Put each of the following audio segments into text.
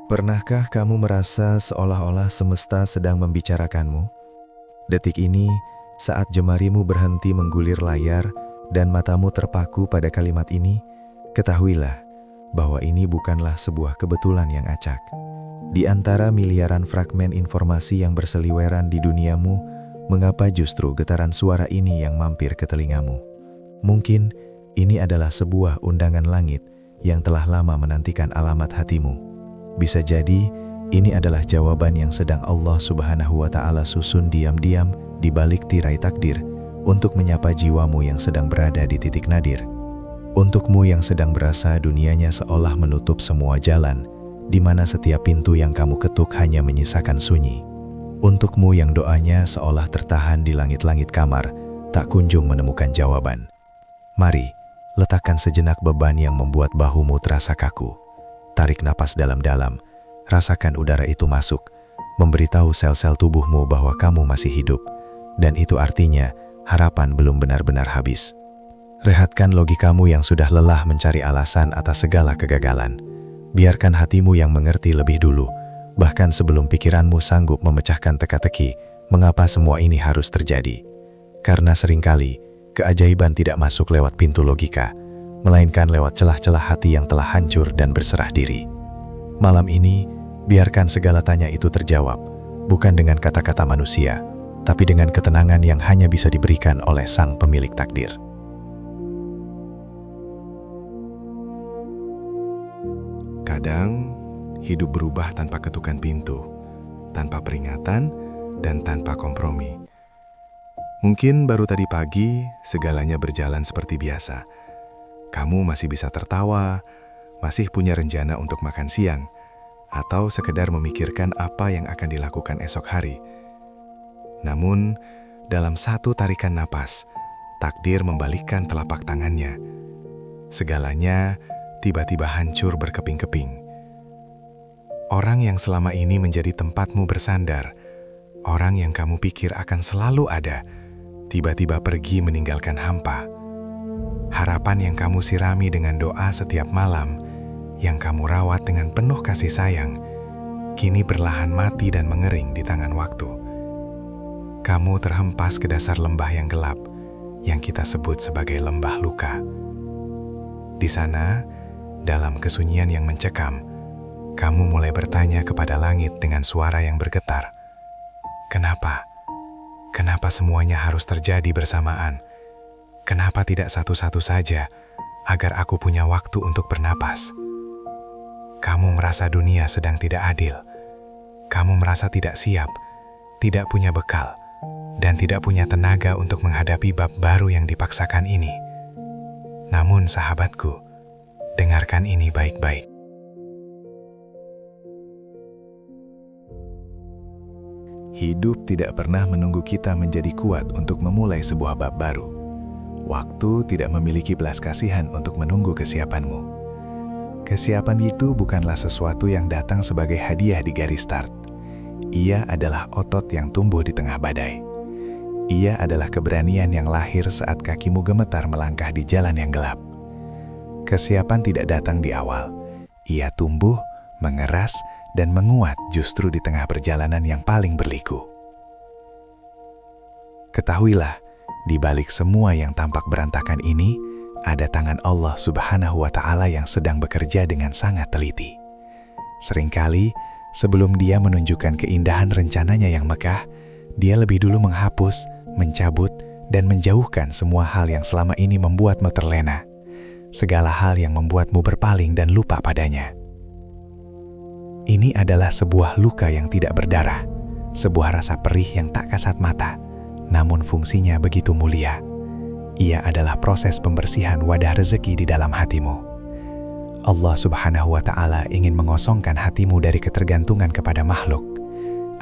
Pernahkah kamu merasa seolah-olah semesta sedang membicarakanmu? Detik ini, saat jemarimu berhenti menggulir layar dan matamu terpaku pada kalimat ini, ketahuilah bahwa ini bukanlah sebuah kebetulan yang acak. Di antara miliaran fragmen informasi yang berseliweran di duniamu, mengapa justru getaran suara ini yang mampir ke telingamu? Mungkin ini adalah sebuah undangan langit yang telah lama menantikan alamat hatimu. Bisa jadi, ini adalah jawaban yang sedang Allah Subhanahu wa Ta'ala susun diam-diam di balik tirai takdir untuk menyapa jiwamu yang sedang berada di titik nadir. Untukmu yang sedang berasa dunianya seolah menutup semua jalan, di mana setiap pintu yang kamu ketuk hanya menyisakan sunyi. Untukmu yang doanya seolah tertahan di langit-langit kamar, tak kunjung menemukan jawaban. Mari, letakkan sejenak beban yang membuat bahumu terasa kaku. Tarik napas dalam-dalam, rasakan udara itu masuk, memberitahu sel-sel tubuhmu bahwa kamu masih hidup, dan itu artinya harapan belum benar-benar habis. Rehatkan logikamu yang sudah lelah mencari alasan atas segala kegagalan. Biarkan hatimu yang mengerti lebih dulu, bahkan sebelum pikiranmu sanggup memecahkan teka-teki, mengapa semua ini harus terjadi. Karena seringkali, keajaiban tidak masuk lewat pintu logika, melainkan lewat celah-celah hati yang telah hancur dan berserah diri. Malam ini, biarkan segala tanya itu terjawab, bukan dengan kata-kata manusia, tapi dengan ketenangan yang hanya bisa diberikan oleh Sang Pemilik Takdir. Kadang, hidup berubah tanpa ketukan pintu, tanpa peringatan, dan tanpa kompromi. Mungkin baru tadi pagi, segalanya berjalan seperti biasa. Kamu masih bisa tertawa, masih punya rencana untuk makan siang, atau sekedar memikirkan apa yang akan dilakukan esok hari. Namun, dalam satu tarikan napas, takdir membalikkan telapak tangannya. Segalanya tiba-tiba hancur berkeping-keping. Orang yang selama ini menjadi tempatmu bersandar, orang yang kamu pikir akan selalu ada, tiba-tiba pergi meninggalkan hampa. Harapan yang kamu sirami dengan doa setiap malam, yang kamu rawat dengan penuh kasih sayang, kini perlahan mati dan mengering di tangan waktu. Kamu terhempas ke dasar lembah yang gelap, yang kita sebut sebagai lembah luka. Di sana, dalam kesunyian yang mencekam, kamu mulai bertanya kepada langit dengan suara yang bergetar. Kenapa? Kenapa semuanya harus terjadi bersamaan? Kenapa tidak satu-satu saja, agar aku punya waktu untuk bernapas? Kamu merasa dunia sedang tidak adil. Kamu merasa tidak siap, tidak punya bekal, dan tidak punya tenaga untuk menghadapi bab baru yang dipaksakan ini. Namun sahabatku, dengarkan ini baik-baik. Hidup tidak pernah menunggu kita menjadi kuat untuk memulai sebuah bab baru. Waktu tidak memiliki belas kasihan untuk menunggu kesiapanmu. Kesiapan itu bukanlah sesuatu yang datang sebagai hadiah di garis start. Ia adalah otot yang tumbuh di tengah badai. Ia adalah keberanian yang lahir saat kakimu gemetar melangkah di jalan yang gelap. Kesiapan tidak datang di awal. Ia tumbuh, mengeras, dan menguat justru di tengah perjalanan yang paling berliku. Ketahuilah, di balik semua yang tampak berantakan ini, ada tangan Allah Subhanahu wa Ta'ala yang sedang bekerja dengan sangat teliti. Seringkali, sebelum Dia menunjukkan keindahan rencananya yang megah, Dia lebih dulu menghapus, mencabut, dan menjauhkan semua hal yang selama ini membuatmu terlena. Segala hal yang membuatmu berpaling dan lupa padanya. Ini adalah sebuah luka yang tidak berdarah, sebuah rasa perih yang tak kasat mata, namun fungsinya begitu mulia. Ia adalah proses pembersihan wadah rezeki di dalam hatimu. Allah Subhanahu wa Ta'ala ingin mengosongkan hatimu dari ketergantungan kepada makhluk,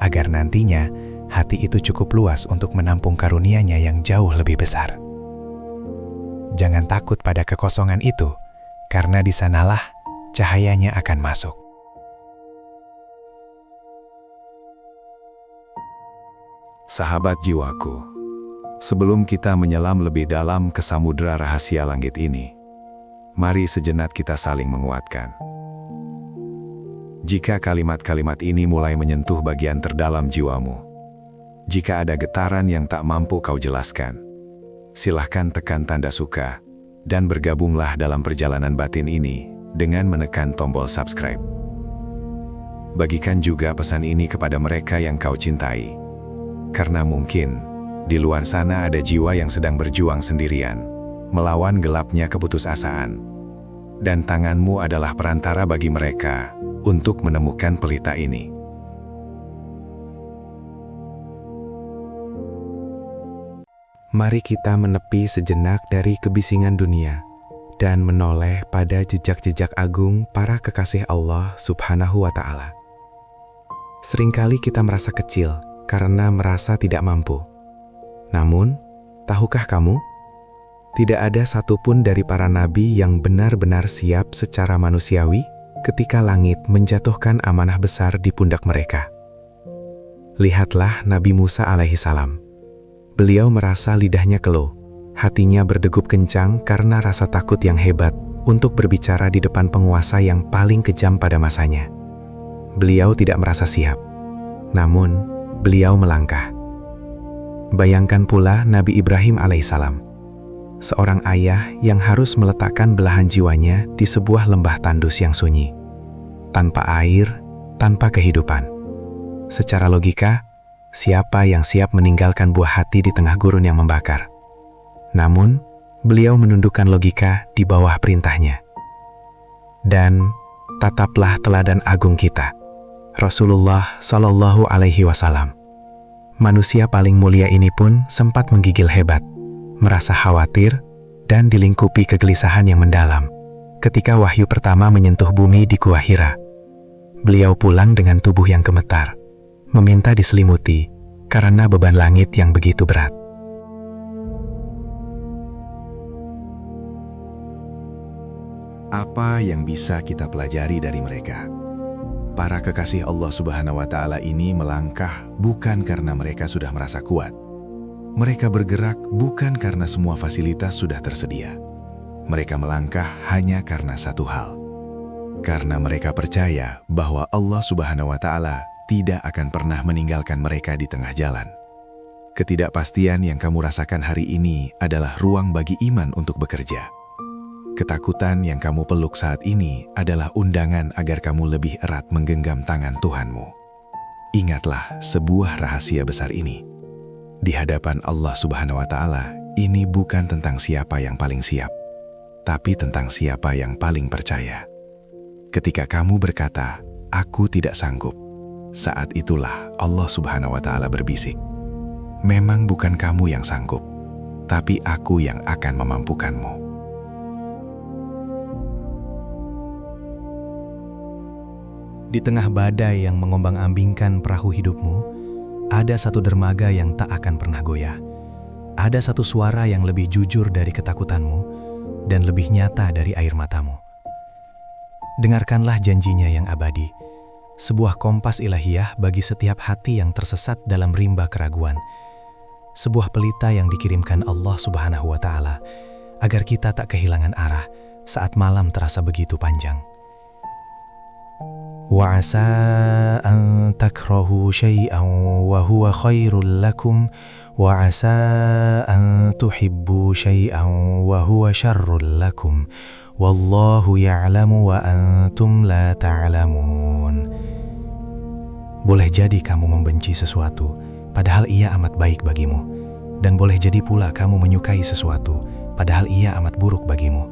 agar nantinya hati itu cukup luas untuk menampung karunia-Nya yang jauh lebih besar. Jangan takut pada kekosongan itu, karena di sanalah cahayanya akan masuk. Sahabat jiwaku, sebelum kita menyelam lebih dalam ke samudera rahasia langit ini, mari sejenak kita saling menguatkan. Jika kalimat-kalimat ini mulai menyentuh bagian terdalam jiwamu, jika ada getaran yang tak mampu kau jelaskan, silahkan tekan tanda suka dan bergabunglah dalam perjalanan batin ini dengan menekan tombol subscribe. Bagikan juga pesan ini kepada mereka yang kau cintai, karena mungkin di luar sana ada jiwa yang sedang berjuang sendirian, melawan gelapnya keputusasaan, dan tanganmu adalah perantara bagi mereka untuk menemukan pelita ini. Mari kita menepi sejenak dari kebisingan dunia dan menoleh pada jejak-jejak agung para kekasih Allah Subhanahu wa Ta'ala. Seringkali kita merasa kecil karena merasa tidak mampu. Namun, tahukah kamu? Tidak ada satupun dari para nabi yang benar-benar siap secara manusiawi ketika langit menjatuhkan amanah besar di pundak mereka. Lihatlah Nabi Musa alaihi salam. Beliau merasa lidahnya keluh, hatinya berdegup kencang karena rasa takut yang hebat untuk berbicara di depan penguasa yang paling kejam pada masanya. Beliau tidak merasa siap, namun beliau melangkah. Bayangkan pula Nabi Ibrahim alaihissalam, seorang ayah yang harus meletakkan belahan jiwanya di sebuah lembah tandus yang sunyi, tanpa air, tanpa kehidupan. Secara logika, siapa yang siap meninggalkan buah hati di tengah gurun yang membakar? Namun, beliau menundukkan logika di bawah perintahnya. Dan tataplah teladan agung kita, Rasulullah Shallallahu Alaihi Wasallam. Manusia paling mulia ini pun sempat menggigil hebat, merasa khawatir, dan dilingkupi kegelisahan yang mendalam ketika wahyu pertama menyentuh bumi di Gua Hira. Beliau pulang dengan tubuh yang gemetar, meminta diselimuti karena beban langit yang begitu berat. Apa yang bisa kita pelajari dari mereka? Para kekasih Allah Subhanahu wa Ta'ala ini melangkah bukan karena mereka sudah merasa kuat. Mereka bergerak bukan karena semua fasilitas sudah tersedia. Mereka melangkah hanya karena satu hal. Karena mereka percaya bahwa Allah Subhanahu wa Ta'ala tidak akan pernah meninggalkan mereka di tengah jalan. Ketidakpastian yang kamu rasakan hari ini adalah ruang bagi iman untuk bekerja. Ketakutan yang kamu peluk saat ini adalah undangan agar kamu lebih erat menggenggam tangan Tuhanmu. Ingatlah sebuah rahasia besar ini. Di hadapan Allah Subhanahu wa Ta'ala, ini bukan tentang siapa yang paling siap, tapi tentang siapa yang paling percaya. Ketika kamu berkata, "Aku tidak sanggup," saat itulah Allah Subhanahu wa Ta'ala berbisik, "Memang bukan kamu yang sanggup, tapi Aku yang akan memampukanmu." Di tengah badai yang mengombang-ambingkan perahu hidupmu, ada satu dermaga yang tak akan pernah goyah. Ada satu suara yang lebih jujur dari ketakutanmu dan lebih nyata dari air matamu. Dengarkanlah janjinya yang abadi, sebuah kompas ilahiyah bagi setiap hati yang tersesat dalam rimba keraguan. Sebuah pelita yang dikirimkan Allah Subhanahu wa Ta'ala agar kita tak kehilangan arah saat malam terasa begitu panjang. وَعَسَىٰ أَن تَكْرَهُوا شَيْئًا وَهُوَ خَيْرٌ لَكُمْ وَعَسَىٰ أَن تُحِبُّوا شَيْئًا وَهُوَ شَرٌّ لَكُمْ وَاللَّهُ يَعْلَمُ وَأَنْتُمْ لَا تَعْلَمُونَ. Boleh jadi kamu membenci sesuatu, padahal ia amat baik bagimu. Dan boleh jadi pula kamu menyukai sesuatu, padahal ia amat buruk bagimu.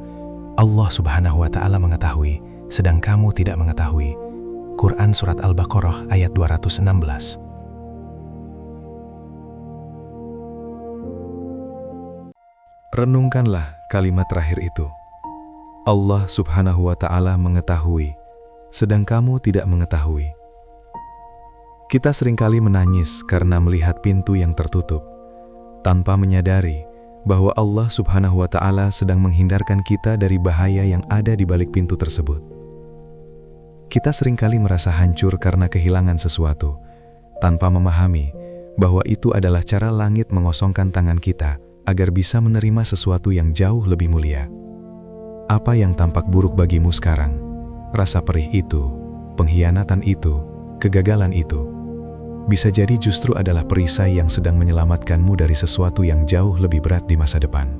Allah Subhanahu wa Ta'ala mengetahui, sedang kamu tidak mengetahui. Quran Surat Al-Baqarah ayat 216. Renungkanlah kalimat terakhir itu. Allah Subhanahu wa Ta'ala mengetahui, sedang kamu tidak mengetahui. Kita seringkali menangis karena melihat pintu yang tertutup, tanpa menyadari bahwa Allah Subhanahu wa Ta'ala sedang menghindarkan kita dari bahaya yang ada di balik pintu tersebut. Kita seringkali merasa hancur karena kehilangan sesuatu, tanpa memahami bahwa itu adalah cara langit mengosongkan tangan kita agar bisa menerima sesuatu yang jauh lebih mulia. Apa yang tampak buruk bagimu sekarang, rasa perih itu, pengkhianatan itu, kegagalan itu, bisa jadi justru adalah perisai yang sedang menyelamatkanmu dari sesuatu yang jauh lebih berat di masa depan.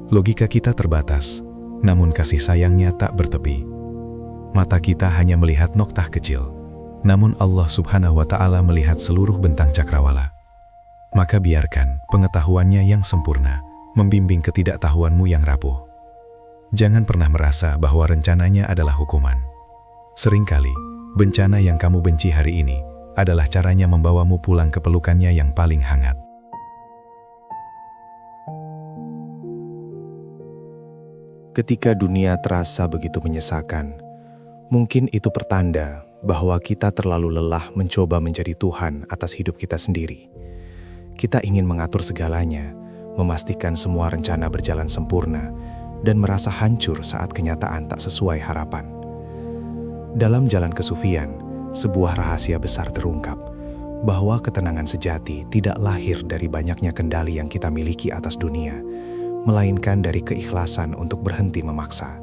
Logika kita terbatas, namun kasih sayangnya tak bertepi. Mata kita hanya melihat noktah kecil, namun Allah Subhanahu wa Ta'ala melihat seluruh bentang cakrawala. Maka biarkan pengetahuannya yang sempurna membimbing ketidaktahuanmu yang rapuh. Jangan pernah merasa bahwa rencananya adalah hukuman. Seringkali, bencana yang kamu benci hari ini adalah caranya membawamu pulang ke pelukannya yang paling hangat. Ketika dunia terasa begitu menyesakan, mungkin itu pertanda bahwa kita terlalu lelah mencoba menjadi Tuhan atas hidup kita sendiri. Kita ingin mengatur segalanya, memastikan semua rencana berjalan sempurna, dan merasa hancur saat kenyataan tak sesuai harapan. Dalam jalan kesufian, sebuah rahasia besar terungkap, bahwa ketenangan sejati tidak lahir dari banyaknya kendali yang kita miliki atas dunia, melainkan dari keikhlasan untuk berhenti memaksa.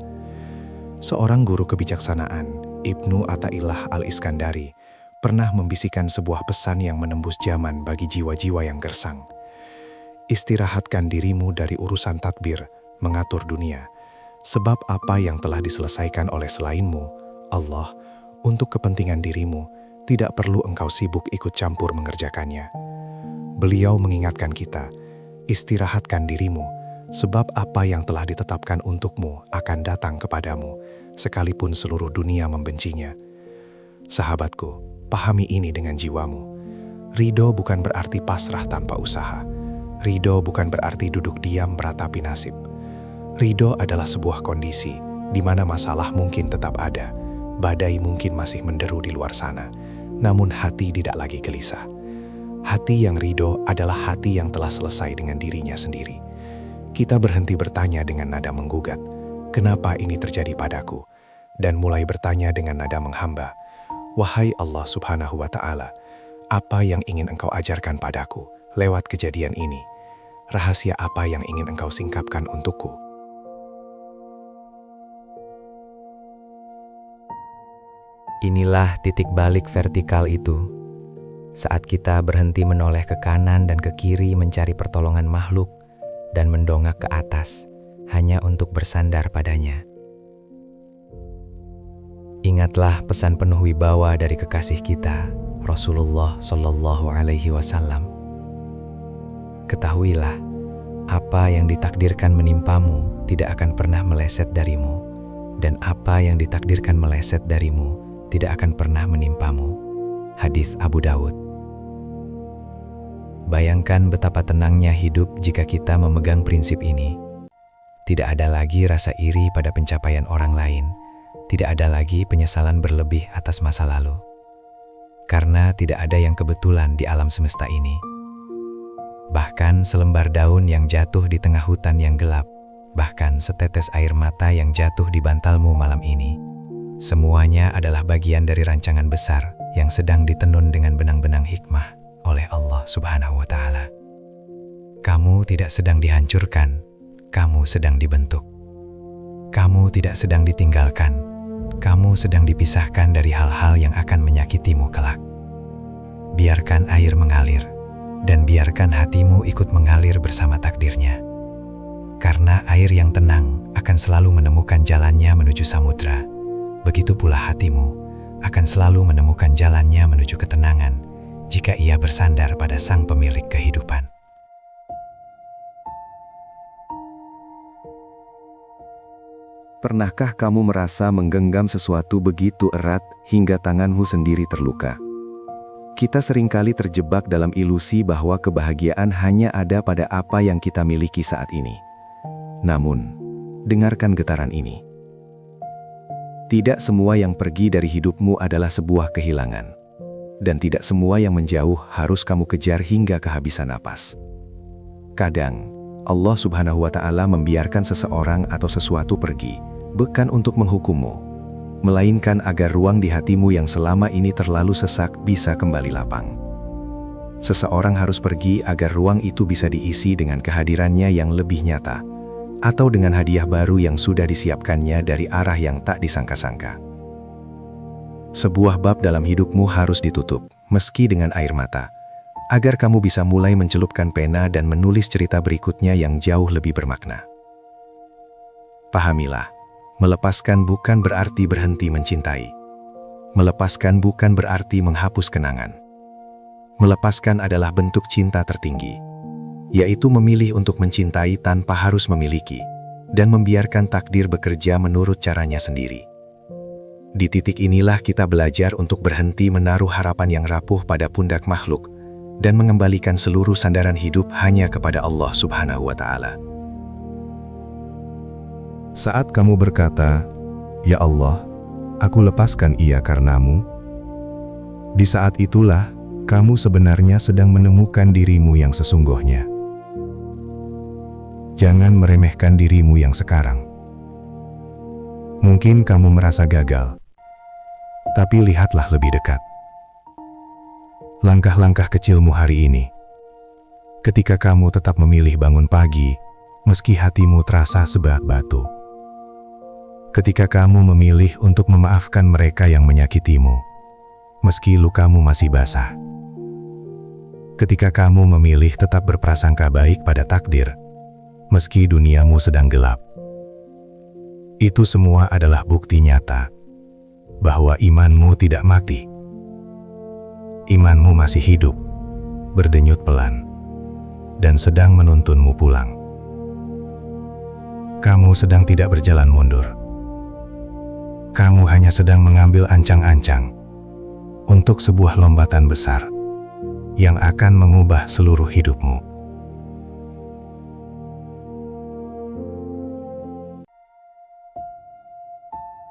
Seorang guru kebijaksanaan, Ibnu Athaillah Al-Iskandari, pernah membisikkan sebuah pesan yang menembus zaman bagi jiwa-jiwa yang gersang. Istirahatkan dirimu dari urusan tadbir, mengatur dunia, sebab apa yang telah diselesaikan oleh selainmu, Allah, untuk kepentingan dirimu, tidak perlu engkau sibuk ikut campur mengerjakannya. Beliau mengingatkan kita, istirahatkan dirimu, sebab apa yang telah ditetapkan untukmu akan datang kepadamu, sekalipun seluruh dunia membencinya. Sahabatku, pahami ini dengan jiwamu. Ridho bukan berarti pasrah tanpa usaha. Ridho bukan berarti duduk diam meratapi nasib. Ridho adalah sebuah kondisi di mana masalah mungkin tetap ada, badai mungkin masih menderu di luar sana, namun hati tidak lagi gelisah. Hati yang ridho adalah hati yang telah selesai dengan dirinya sendiri. Kita berhenti bertanya dengan nada menggugat, kenapa ini terjadi padaku? Dan mulai bertanya dengan nada menghamba, wahai Allah Subhanahu wa Ta'ala, apa yang ingin engkau ajarkan padaku lewat kejadian ini? Rahasia apa yang ingin engkau singkapkan untukku? Inilah titik balik vertikal itu. Saat kita berhenti menoleh ke kanan dan ke kiri mencari pertolongan makhluk dan mendongak ke atas hanya untuk bersandar padanya. Ingatlah pesan penuh wibawa dari kekasih kita, Rasulullah Shallallahu Alaihi Wasallam. Ketahuilah, apa yang ditakdirkan menimpamu tidak akan pernah meleset darimu, dan apa yang ditakdirkan meleset darimu tidak akan pernah menimpamu. Hadits Abu Dawud. Bayangkan betapa tenangnya hidup jika kita memegang prinsip ini. Tidak ada lagi rasa iri pada pencapaian orang lain. Tidak ada lagi penyesalan berlebih atas masa lalu. Karena tidak ada yang kebetulan di alam semesta ini. Bahkan selembar daun yang jatuh di tengah hutan yang gelap, bahkan setetes air mata yang jatuh di bantalmu malam ini, semuanya adalah bagian dari rancangan besar yang sedang ditenun dengan benang-benang hikmah oleh Allah Subhanahu wa Ta'ala. Kamu tidak sedang dihancurkan, kamu sedang dibentuk. Kamu tidak sedang ditinggalkan, kamu sedang dipisahkan dari hal-hal yang akan menyakitimu kelak. Biarkan air mengalir, dan biarkan hatimu ikut mengalir bersama takdirnya. Karena air yang tenang akan selalu menemukan jalannya menuju samudra. Begitu pula hatimu akan selalu menemukan jalannya menuju ketenangan jika ia bersandar pada Sang Pemilik kehidupan. Pernahkah kamu merasa menggenggam sesuatu begitu erat hingga tanganmu sendiri terluka? Kita seringkali terjebak dalam ilusi bahwa kebahagiaan hanya ada pada apa yang kita miliki saat ini. Namun, dengarkan getaran ini. Tidak semua yang pergi dari hidupmu adalah sebuah kehilangan. Dan tidak semua yang menjauh harus kamu kejar hingga kehabisan napas. Kadang, Allah Subhanahu wa Ta'ala membiarkan seseorang atau sesuatu pergi, bukan untuk menghukummu, melainkan agar ruang di hatimu yang selama ini terlalu sesak bisa kembali lapang. Seseorang harus pergi agar ruang itu bisa diisi dengan kehadirannya yang lebih nyata, atau dengan hadiah baru yang sudah disiapkannya dari arah yang tak disangka-sangka. Sebuah bab dalam hidupmu harus ditutup, meski dengan air mata, agar kamu bisa mulai mencelupkan pena dan menulis cerita berikutnya yang jauh lebih bermakna. Pahamilah, melepaskan bukan berarti berhenti mencintai. Melepaskan bukan berarti menghapus kenangan. Melepaskan adalah bentuk cinta tertinggi, yaitu memilih untuk mencintai tanpa harus memiliki, dan membiarkan takdir bekerja menurut caranya sendiri. Di titik inilah kita belajar untuk berhenti menaruh harapan yang rapuh pada pundak makhluk dan mengembalikan seluruh sandaran hidup hanya kepada Allah Subhanahu wa Ta'ala. Saat kamu berkata, "Ya Allah, aku lepaskan ia karenamu," di saat itulah kamu sebenarnya sedang menemukan dirimu yang sesungguhnya. Jangan meremehkan dirimu yang sekarang. Mungkin kamu merasa gagal, tapi lihatlah lebih dekat. Langkah-langkah kecilmu hari ini. Ketika kamu tetap memilih bangun pagi, meski hatimu terasa sebab batu. Ketika kamu memilih untuk memaafkan mereka yang menyakitimu, meski lukamu masih basah. Ketika kamu memilih tetap berprasangka baik pada takdir, meski duniamu sedang gelap. Itu semua adalah bukti nyata bahwa imanmu tidak mati. Imanmu masih hidup, berdenyut pelan, dan sedang menuntunmu pulang. Kamu sedang tidak berjalan mundur. Kamu hanya sedang mengambil ancang-ancang untuk sebuah lompatan besar yang akan mengubah seluruh hidupmu.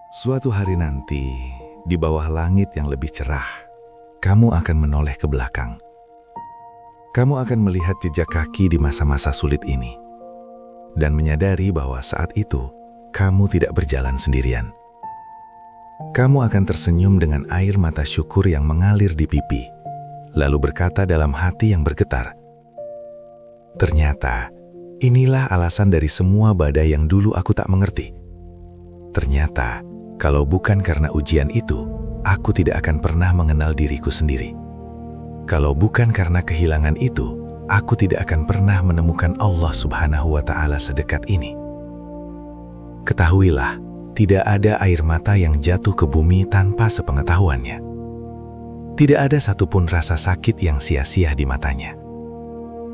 Suatu hari nanti, di bawah langit yang lebih cerah, kamu akan menoleh ke belakang. Kamu akan melihat jejak kaki di masa-masa sulit ini, dan menyadari bahwa saat itu, kamu tidak berjalan sendirian. Kamu akan tersenyum dengan air mata syukur yang mengalir di pipi, lalu berkata dalam hati yang bergetar, "Ternyata, inilah alasan dari semua badai yang dulu aku tak mengerti. Ternyata, kalau bukan karena ujian itu, aku tidak akan pernah mengenal diriku sendiri. Kalau bukan karena kehilangan itu, aku tidak akan pernah menemukan Allah Subhanahu wa Ta'ala sedekat ini." Ketahuilah, tidak ada air mata yang jatuh ke bumi tanpa sepengetahuannya. Tidak ada satupun rasa sakit yang sia-sia di matanya.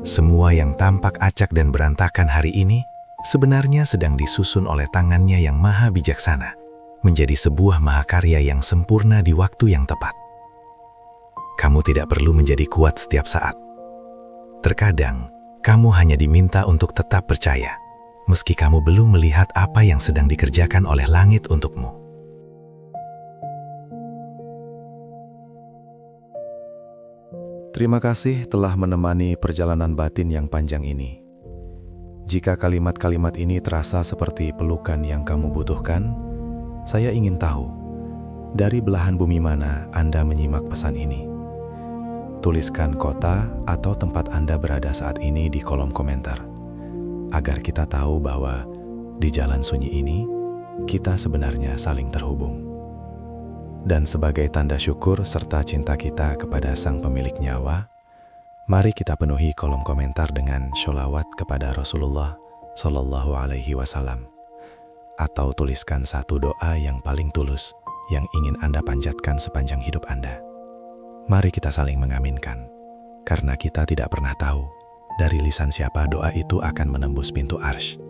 Semua yang tampak acak dan berantakan hari ini sebenarnya sedang disusun oleh tangannya yang maha bijaksana, menjadi sebuah mahakarya yang sempurna di waktu yang tepat. Kamu tidak perlu menjadi kuat setiap saat. Terkadang, kamu hanya diminta untuk tetap percaya, meski kamu belum melihat apa yang sedang dikerjakan oleh langit untukmu. Terima kasih telah menemani perjalanan batin yang panjang ini. Jika kalimat-kalimat ini terasa seperti pelukan yang kamu butuhkan, saya ingin tahu, dari belahan bumi mana Anda menyimak pesan ini? Tuliskan kota atau tempat Anda berada saat ini di kolom komentar, agar kita tahu bahwa di jalan sunyi ini, kita sebenarnya saling terhubung. Dan sebagai tanda syukur serta cinta kita kepada Sang Pemilik Nyawa, mari kita penuhi kolom komentar dengan sholawat kepada Rasulullah Shallallahu Alaihi Wasallam, atau tuliskan satu doa yang paling tulus yang ingin Anda panjatkan sepanjang hidup Anda. Mari kita saling mengaminkan, karena kita tidak pernah tahu dari lisan siapa doa itu akan menembus pintu arsy.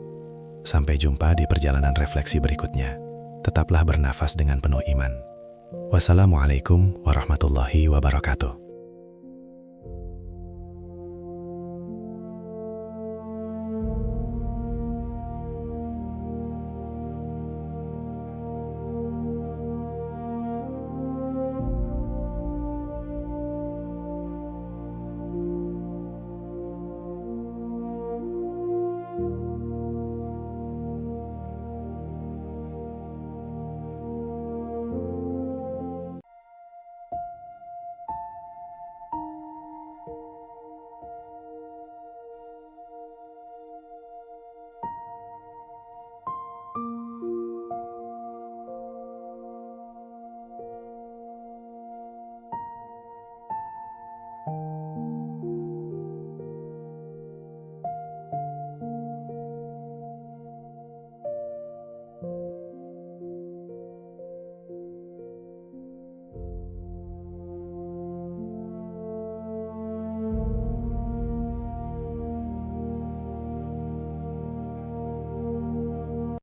Sampai jumpa di perjalanan refleksi berikutnya. Tetaplah bernafas dengan penuh iman. Wassalamualaikum warahmatullahi wabarakatuh.